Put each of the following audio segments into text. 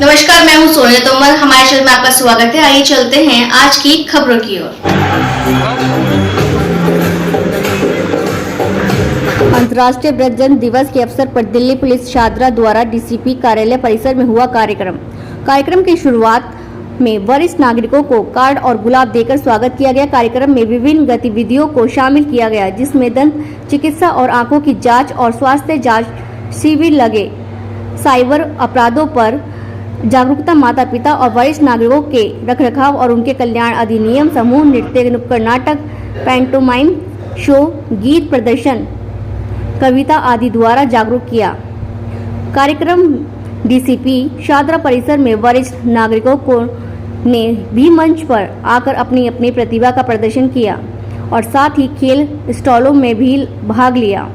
नमस्कार, मैं हूं सोनिया तोमर। हमारे चैनल में आपका स्वागत है। आइए चलते हैं आज की खबरों की ओर। अंतर्राष्ट्रीय वृद्धजन दिवस के अवसर पर दिल्ली पुलिस शादरा द्वारा डीसीपी कार्यालय परिसर में हुआ कार्यक्रम की शुरुआत में वरिष्ठ नागरिकों को कार्ड और गुलाब देकर स्वागत किया गया। कार्यक्रम में विभिन्न गतिविधियों को शामिल किया गया, जिसमें दंत चिकित्सा और आंखों की जांच और स्वास्थ्य जांच शिविर लगे। साइबर अपराधों पर जागरूकता, माता पिता और वरिष्ठ नागरिकों के रखरखाव और उनके कल्याण, अधिनियम, समूह नृत्य, नुक्कड़ नाटक, पैंटोमाइम शो, गीत प्रदर्शन, कविता आदि द्वारा जागरूक किया। कार्यक्रम डीसीपी शादरा परिसर में वरिष्ठ नागरिकों को ने भी मंच पर आकर अपनी अपनी प्रतिभा का प्रदर्शन किया और साथ ही खेल स्टॉलों में भी भाग लिया।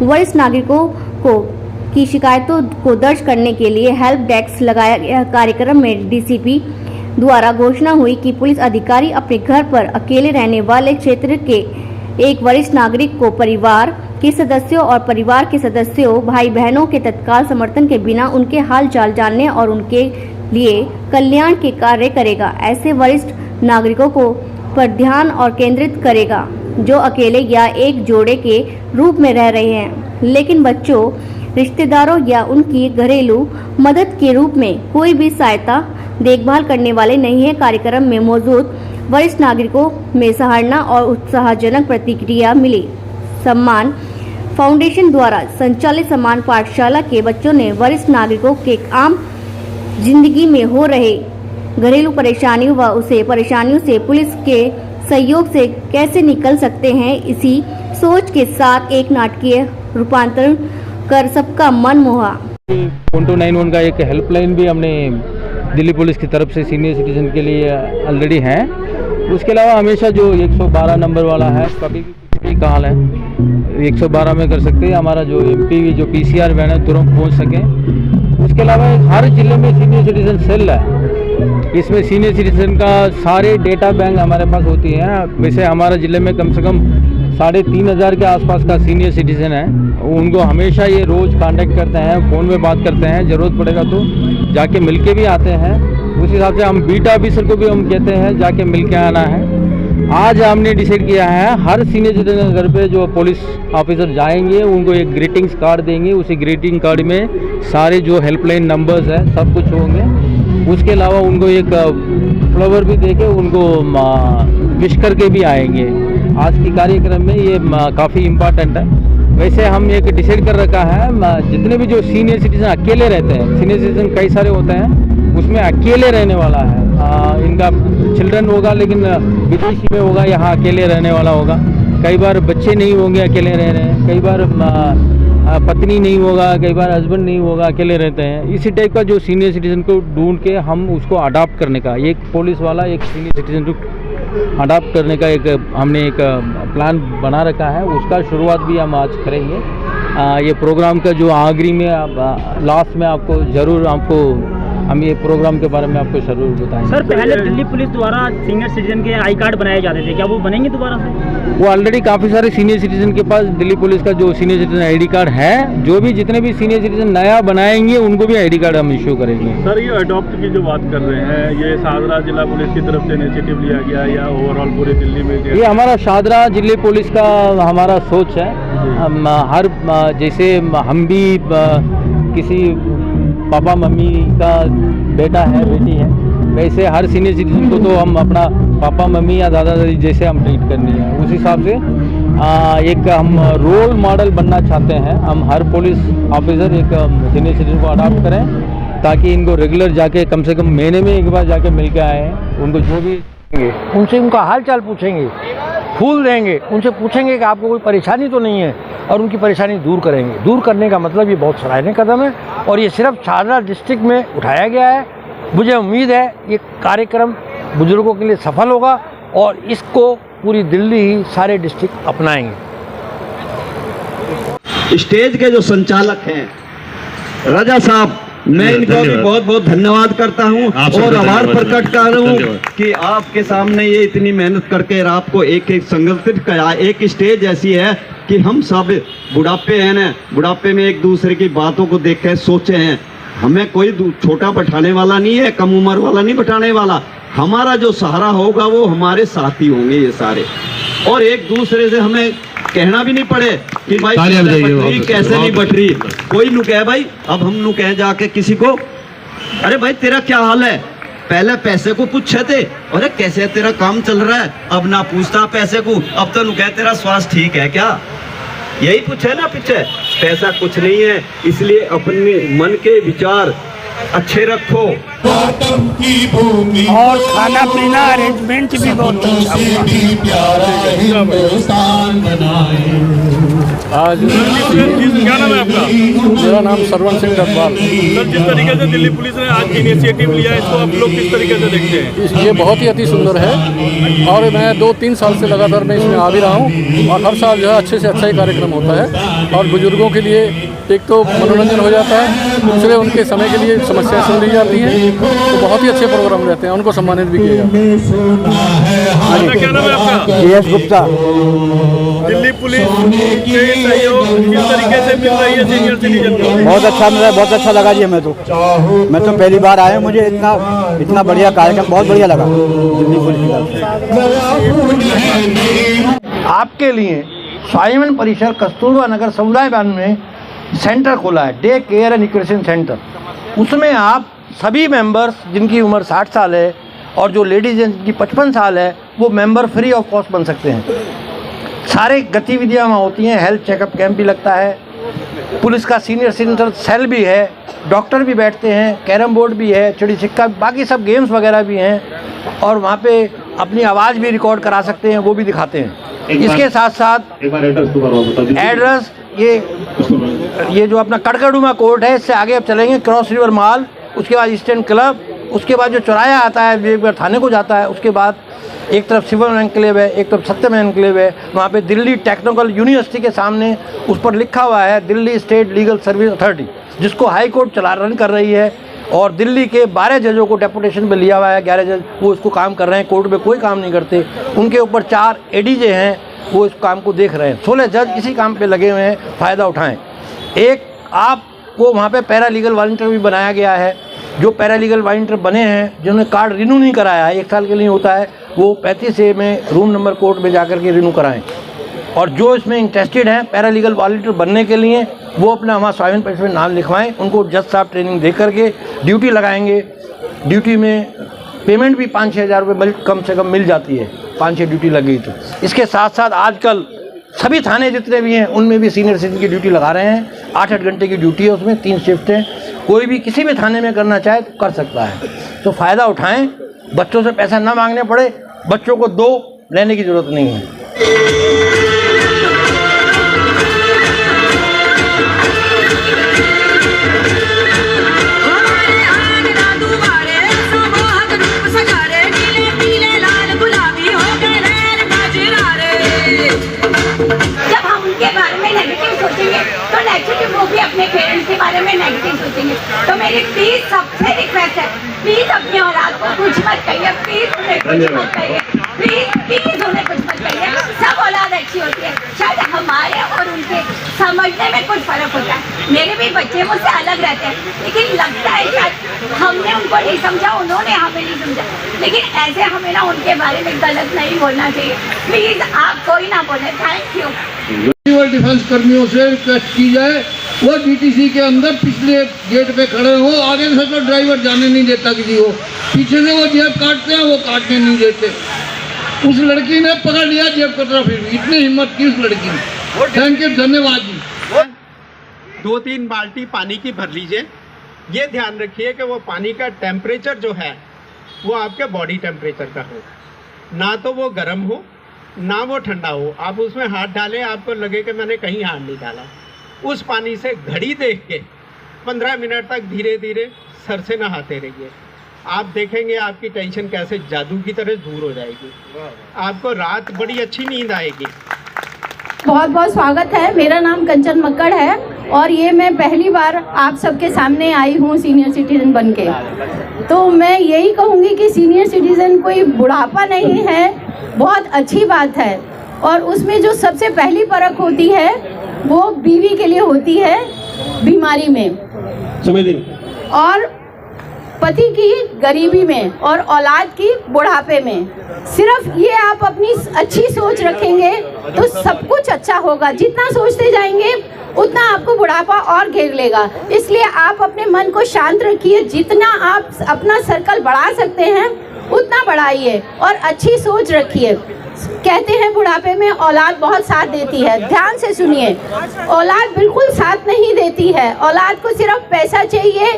वरिष्ठ नागरिकों की शिकायतों को दर्ज करने के लिए हेल्प डेस्क लगाया गया। कार्यक्रम में डीसीपी द्वारा घोषणा हुई कि पुलिस अधिकारी अपने घर पर अकेले रहने वाले क्षेत्र के एक वरिष्ठ नागरिक को परिवार के सदस्यों और परिवार के सदस्यों, भाई बहनों के तत्काल समर्थन के बिना उनके हाल चाल जानने और उनके लिए कल्याण के कार्य करेगा। ऐसे वरिष्ठ नागरिकों को पर ध्यान और केंद्रित करेगा जो अकेले या एक जोड़े के रूप में रह रहे हैं, लेकिन बच्चों, रिश्तेदारों या उनकी घरेलू मदद के रूप में कोई भी सहायता देखभाल करने वाले नहीं है। कार्यक्रम में मौजूद वरिष्ठ नागरिकों में सराहना और उत्साहजनक प्रतिक्रिया मिली। सम्मान फाउंडेशन द्वारा संचालित सम्मान पाठशाला के बच्चों ने वरिष्ठ नागरिकों के आम जिंदगी में हो रहे घरेलू परेशानियों व उसे परेशानियों से पुलिस के सहयोग से कैसे निकल सकते हैं, इसी सोच के साथ एक नाटकीय रूपांतरण कर सबका मन मोहा। 1291 का एक हेल्पलाइन भी हमने दिल्ली पुलिस की तरफ से सीनियर सिटीजन के लिए ऑलरेडी है। उसके अलावा हमेशा जो 112 नंबर वाला है, कभी भी कॉल है 112 में कर सकते हैं। हमारा जो एमपी जो पीसीआर वैन है तुरंत पहुंच सके। उसके अलावा हर जिले में सीनियर सिटीजन सेल है। इसमें सीनियर सिटीजन का सारे डेटा बैंक हमारे पास होती है। वैसे हमारे ज़िले में कम से कम 3500 के आसपास का सीनियर सिटीजन है। उनको हमेशा ये रोज़ कांटेक्ट करते हैं, फ़ोन में बात करते हैं, ज़रूरत पड़ेगा तो जाके मिल के भी आते हैं। उस हिसाब से हम बीटा ऑफिसर को भी हम कहते हैं जाके मिल के आना है। आज हमने डिसाइड किया है हर सीनियर सिटीजन घर पे जो पुलिस ऑफिसर जाएंगे उनको एक ग्रीटिंग्स कार्ड देंगे। उसी ग्रीटिंग कार्ड में सारे जो हेल्पलाइन नंबर्स है सब कुछ होंगे। उसके अलावा उनको एक फ्लावर भी देके उनको विश करके भी आएंगे। आज की कार्यक्रम में ये काफ़ी इम्पॉर्टेंट है। वैसे हम एक डिसाइड कर रखा है, जितने भी जो सीनियर सिटीजन अकेले रहते हैं, सीनियर सिटीजन कई सारे होते हैं, उसमें अकेले रहने वाला है। इनका चिल्ड्रन होगा लेकिन विदेशी में होगा, यहाँ अकेले रहने वाला होगा। कई बार बच्चे नहीं होंगे, अकेले रह रहे हैं। कई बार पत्नी नहीं होगा, कई बार हस्बैंड नहीं होगा, अकेले रहते हैं। इसी टाइप का जो सीनियर सिटीजन को ढूंढ के हम उसको अडॉप्ट करने का, एक पुलिस वाला एक सीनियर सिटीजन को अडॉप्ट करने का एक हमने एक प्लान बना रखा है। उसका शुरुआत भी हम आज करेंगे। ये प्रोग्राम का जो आखिरी में लास्ट में आपको ज़रूर हम ये प्रोग्राम के बारे में आपको जरूर बताएंगे। सर, पहले दिल्ली पुलिस द्वारा सीनियर सिटीजन के आई कार्ड बनाए जाते थे, क्या वो बनेंगे दोबारा से? वो ऑलरेडी काफ़ी सारे सीनियर सिटीजन के पास दिल्ली पुलिस का जो सीनियर सिटीजन आईडी कार्ड है, जो भी जितने भी सीनियर सिटीजन नया बनाएंगे उनको भी आईडी कार्ड हम इश्यू करेंगे। सर, ये अडॉप्ट की जो बात कर रहे हैं, ये शादरा जिला पुलिस की तरफ से इनिशिएटिव लिया गया या ओवरऑल पूरे दिल्ली में? ये हमारा शादरा जिले पुलिस का हमारा सोच है। हम हर जैसे हम भी किसी पापा मम्मी का बेटा है, बेटी है, वैसे हर सीनियर सिटीजन को तो हम अपना पापा मम्मी या दादा दादी जैसे हम ट्रीट करनी है। उस हिसाब से एक हम रोल मॉडल बनना चाहते हैं। हम हर पुलिस ऑफिसर एक सीनियर सिटीजन को अडॉप्ट करें ताकि इनको रेगुलर जाके कम से कम महीने में एक बार जाके मिल के आए। उनको जो भी उनसे उनका हाल चाल पूछेंगे, फूल देंगे, उनसे पूछेंगे कि आपको कोई परेशानी तो नहीं है और उनकी परेशानी दूर करेंगे। दूर करने का मतलब ये बहुत सराहनीय कदम है और ये सिर्फ शादरा डिस्ट्रिक्ट में उठाया गया है। मुझे उम्मीद है ये कार्यक्रम बुजुर्गों के लिए सफल होगा और इसको पूरी दिल्ली ही सारे डिस्ट्रिक्ट अपनाएंगे। स्टेज के जो संचालक हैं रजा साहब, मैं इनका भी बहुत बहुत धन्यवाद करता हूं और आभार प्रकट कर रहा हूं कि आपके सामने ये इतनी मेहनत करके आपको एक एक संगठित किया। एक स्टेज ऐसी है कि हम सब बुढ़ापे हैं ना, बुढ़ापे में एक दूसरे की बातों को देख के सोचे हैं हमें कोई छोटा बैठाने वाला नहीं है, कम उम्र वाला नहीं बैठाने वाला। हमारा जो सहारा होगा वो हमारे साथी होंगे ये सारे, और एक दूसरे से हमें कहना भी नहीं पड़े कि भाई कैसे नहीं बट रही। कोई नु कहे भाई, अब हम नु कहे जाके किसी को, अरे भाई तेरा क्या हाल है, पहले पैसे को पूछे थे, अरे कैसे तेरा काम चल रहा है, अब ना पूछता पैसे को, अब तो नु कहे तेरा स्वास्थ्य ठीक है क्या, यही पूछे ना पीछे। पैसा कुछ नहीं है, इसलिए अपने मन के विचार अच्छे रखो। और खाना पीना अरेंजमेंट भी बहुत अच्छा आज क्या नाम है आपका? मेरा नाम सरवण सिंह डब्बाल। सर, जिस तरीके से दिल्ली पुलिस ने आज इनिशिएटिव लिया है, इसको आप लोग किस तरीके से देखते हैं? ये बहुत ही अति सुंदर है और मैं 2-3 साल से लगातार मैं इसमें आ भी रहा हूँ और हर साल जो है अच्छे से अच्छा ही कार्यक्रम होता है। और बुजुर्गों के लिए एक तो मनोरंजन हो जाता है, दूसरे उनके समय के लिए समस्याएं सुन ली जाती हैं, तो बहुत ही अच्छे प्रोग्राम रहते हैं, उनको सम्मानित भी किया जाता है। क्या नाम है आपका? DS गुप्ता। दिल्ली पुलिस के सहयोग किस तरीके से मिल रही है सीनियर सिटीजन को? बहुत अच्छा मिला, बहुत अच्छा लगा जी। मैं तो पहली बार आया, मुझे इतना बढ़िया कार्यक्रम बहुत बढ़िया लगा दिल्ली पुलिस की तरफ से। आपके लिए साइमन परिसर कस्तूरबा नगर समुदाय भवन में सेंटर खोला है, day care and equation centre. उसमें आप सभी मेंबर्स जिनकी उम्र 60 साल है और जो लेडीज हैं जिनकी 55 साल है, वो मेंबर फ्री ऑफ कॉस्ट बन सकते हैं। सारे गतिविधियाँ वहाँ होती हैं, हेल्थ चेकअप कैंप भी लगता है, पुलिस का सीनियर सिटीजन सेल भी है, डॉक्टर भी बैठते हैं, कैरम बोर्ड भी है, चिड़ी छिक्का, बाकी सब गेम्स वगैरह भी हैं, और वहाँ पे अपनी आवाज़ भी रिकॉर्ड करा सकते हैं, वो भी दिखाते हैं। इसके साथ साथ एड्रेस ये जो अपना कड़कड़ुमा कोर्ट है, इससे आगे अब चलेंगे क्रॉस रिवर मॉल, उसके बाद ईस्टर्न क्लब, उसके बाद जो चौराया आता है विवेक थाने को जाता है, उसके बाद एक तरफ शिवम एनक्लेव है, एक तरफ सत्यम एनक्लेव है। वहाँ पे दिल्ली टेक्निकल यूनिवर्सिटी के सामने उस पर लिखा हुआ है Delhi state legal service authority, जिसको हाई कोर्ट रन कर रही है, और दिल्ली के 12 जजों को डेपुटेशन पे लिया हुआ है। 11 जज वो इसको काम कर रहे हैं, कोर्ट में कोई काम नहीं करते, उनके ऊपर 4 ADJ हैं, वो इस काम को देख रहे हैं। 16 जज इसी काम पे लगे हुए हैं, फ़ायदा उठाएं। एक आपको वहाँ पे पैरा लीगल वॉलंटियर भी बनाया गया है। जो पैरा लीगल वॉलंटियर बने हैं, जिन्होंने कार्ड रिन्यू नहीं कराया है, 1 साल के लिए होता है, वो 35A में रूम नंबर कोर्ट में जाकर के रिन्यू कराएं। और जो इसमें इंटरेस्टेड हैं पैरा लीगल वॉलंटियर बनने के लिए, वो अपना वहाँ स्वाइन पैसे में नाम लिखवाएं। उनको जज साहब ट्रेनिंग दे करके ड्यूटी लगाएंगे। ड्यूटी में पेमेंट भी 5-6 हज़ार रुपये कम से कम मिल जाती है, 5-6 ड्यूटी लगी तो। इसके साथ साथ आजकल सभी थाने जितने भी हैं उनमें भी सीनियर सिटीजन की ड्यूटी लगा रहे हैं। 8-8 घंटे की ड्यूटी है, उसमें 3 शिफ्ट हैं। कोई भी किसी भी थाने में करना चाहे तो कर सकता है, तो फ़ायदा उठाएं। बच्चों से पैसा ना मांगने पड़े, बच्चों को दो लेने की ज़रूरत नहीं है। तो नेचुरली वो भी अपने पेरेंट्स के बारे में नेगेटिव सोचेंगे। तो मेरी प्लीज सबसे रिक्वेस्ट है, प्लीज अपनी औलाद को कुछ मत कहिए, प्लीज उन्हें कुछ मत कहिए, प्लीज उन्हें कुछ मत कहिए। सब औलाद अच्छी होती है, शायद हमारे और उनके समझने में कुछ फर्क होता है। मेरे भी बच्चे मुझसे अलग रहते हैं, लेकिन लगता है शायद हमने उनको नहीं समझा, उन्होंने हमें नहीं समझा। लेकिन ऐसे हमें ना उनके बारे में गलत नहीं बोलना चाहिए। प्लीज आप कोई ना बोले। Thank you. डिफेंस कर्मियों से रिक्वेस्ट की जाए, वो DTC के अंदर पिछले गेट पे खड़े हो, आगे से तो ड्राइवर जाने नहीं देता किसी को, पीछे से वो जेब काटते हैं, वो काटने नहीं देते। उस लड़की ने पकड़ लिया जेब कतरा, फिर इतनी हिम्मत की उस लड़की ने। थैंक यू, धन्यवाद जी। 2-3 बाल्टी पानी की भर लीजिए। ये ध्यान रखिए कि वो पानी का टेम्परेचर जो है वो आपके बॉडी टेम्परेचर का हो, ना तो वो गर्म हो ना वो ठंडा हो। आप उसमें हाथ डालें, आपको लगे कि मैंने कहीं हाथ नहीं डाला। उस पानी से घड़ी देख के 15 मिनट तक धीरे धीरे सर से नहाते रहिए। आप देखेंगे आपकी टेंशन कैसे जादू की तरह दूर हो जाएगी, आपको रात बड़ी अच्छी नींद आएगी। बहुत बहुत स्वागत है। मेरा नाम कंचन मक्कड़ है और ये मैं पहली बार आप सबके सामने आई हूँ सीनियर सिटीज़न बनके। तो मैं यही कहूँगी कि सीनियर सिटीज़न कोई बुढ़ापा नहीं है, बहुत अच्छी बात है। और उसमें जो सबसे पहली परख होती है वो बीवी के लिए होती है बीमारी में। और पति की गरीबी में और औलाद की बुढ़ापे में। सिर्फ ये आप अपनी अच्छी सोच रखेंगे तो सब कुछ अच्छा होगा। जितना सोचते जाएंगे उतना आपको बुढ़ापा और घेर लेगा। इसलिए आप अपने मन को शांत रखिए, जितना आप अपना सर्कल बढ़ा सकते हैं उतना बढ़ाइए और अच्छी सोच रखिए। कहते हैं बुढ़ापे में औलाद बहुत साथ देती है, ध्यान से सुनिए, औलाद बिल्कुल साथ नहीं देती है। औलाद को सिर्फ पैसा चाहिए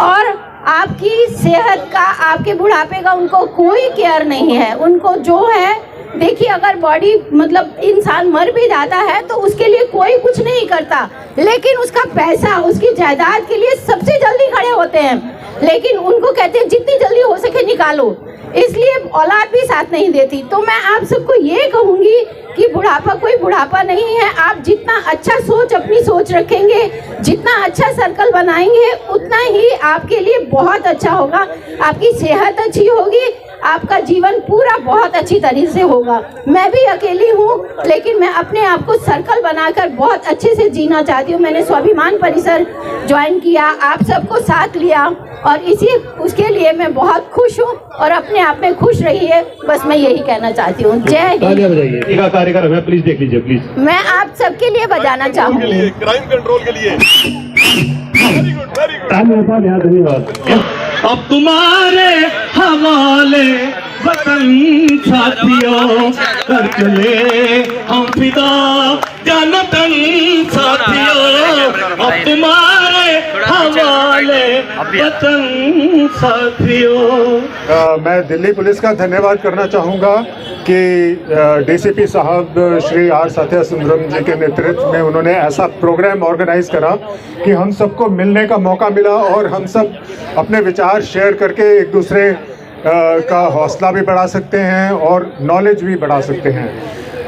और आपकी सेहत का, आपके बुढ़ापे का उनको कोई केयर नहीं है। उनको जो है, देखिए अगर बॉडी मतलब इंसान मर भी जाता है तो उसके लिए कोई कुछ नहीं करता, लेकिन उसका पैसा, उसकी जायदाद के लिए सबसे जल्दी खड़े होते हैं। लेकिन उनको कहते हैं जितनी जल्दी हो सके निकालो, इसलिए औलाद भी साथ नहीं देती। तो मैं आप सबको ये कहूँगी कि बुढ़ापा कोई बुढ़ापा नहीं है। आप जितना अच्छा सोच, अपनी सोच रखेंगे, जितना अच्छा सर्कल बनाएंगे उतना ही आपके लिए बहुत अच्छा होगा। आपकी सेहत अच्छी होगी, आपका जीवन पूरा बहुत अच्छी तरीके से होगा। मैं भी अकेली हूँ, लेकिन मैं अपने आप को सर्कल बनाकर बहुत अच्छे से जीना चाहती हूँ। मैंने स्वाभिमान परिसर ज्वाइन किया, आप सबको साथ लिया और उसके लिए मैं बहुत खुश हूँ और अपने आप में खुश रहिए, बस मैं यही कहना चाहती हूँ। जय हिंद। कार्यक्रम है, प्लीज देख लीजिए प्लीज। मैं आप सबके लिए बजाना चाहूँगी। क्राइम कंट्रोल के लिए धन्यवाद। अब तुम्हारे हवाले वतन साथियों, कर चले हम फिदा जनतन साथियों। अब तुम्हारे हवाले वतन साथियों। मैं दिल्ली पुलिस का धन्यवाद करना चाहूँगा कि डीसीपी साहब श्री आर सत्या सुंदरम जी के नेतृत्व में उन्होंने ऐसा प्रोग्राम ऑर्गेनाइज करा कि हम सबको मिलने का मौका मिला और हम सब अपने विचार शेयर करके एक दूसरे का हौसला भी बढ़ा सकते हैं और नॉलेज भी बढ़ा सकते हैं।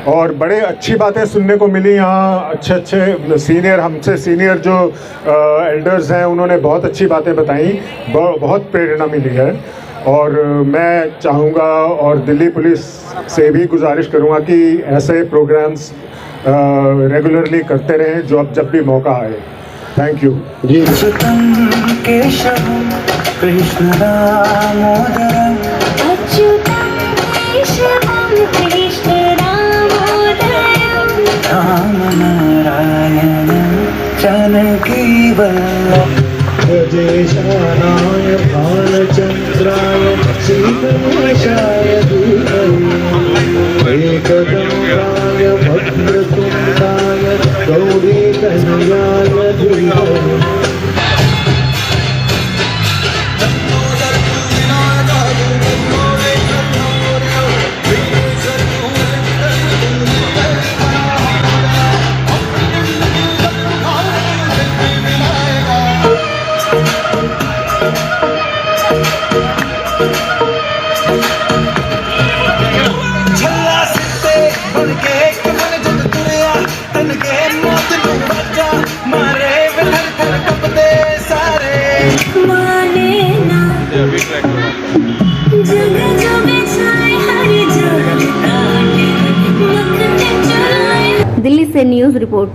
और बड़े अच्छी बातें सुनने को मिली यहाँ। अच्छे अच्छे सीनियर, हमसे सीनियर जो एल्डर्स हैं उन्होंने बहुत अच्छी बातें बताई, बहुत प्रेरणा मिली है। और मैं चाहूँगा और दिल्ली पुलिस से भी गुजारिश करूँगा कि ऐसे प्रोग्राम्स रेगुलरली करते रहें जब भी मौका आए। थैंक यू जी। कृष्ण दामोदरम अच्युतम केशवम कृष्ण दामोदरम राम नारायण जानकी वल्लभ ब्रजेशानाय भालचंद्राय श्रीगणेशाय धीमहि एकदंताय भद्रतुंडाय गौरीतनयाय धीमहि। दिल्ली से न्यूज़ रिपोर्ट।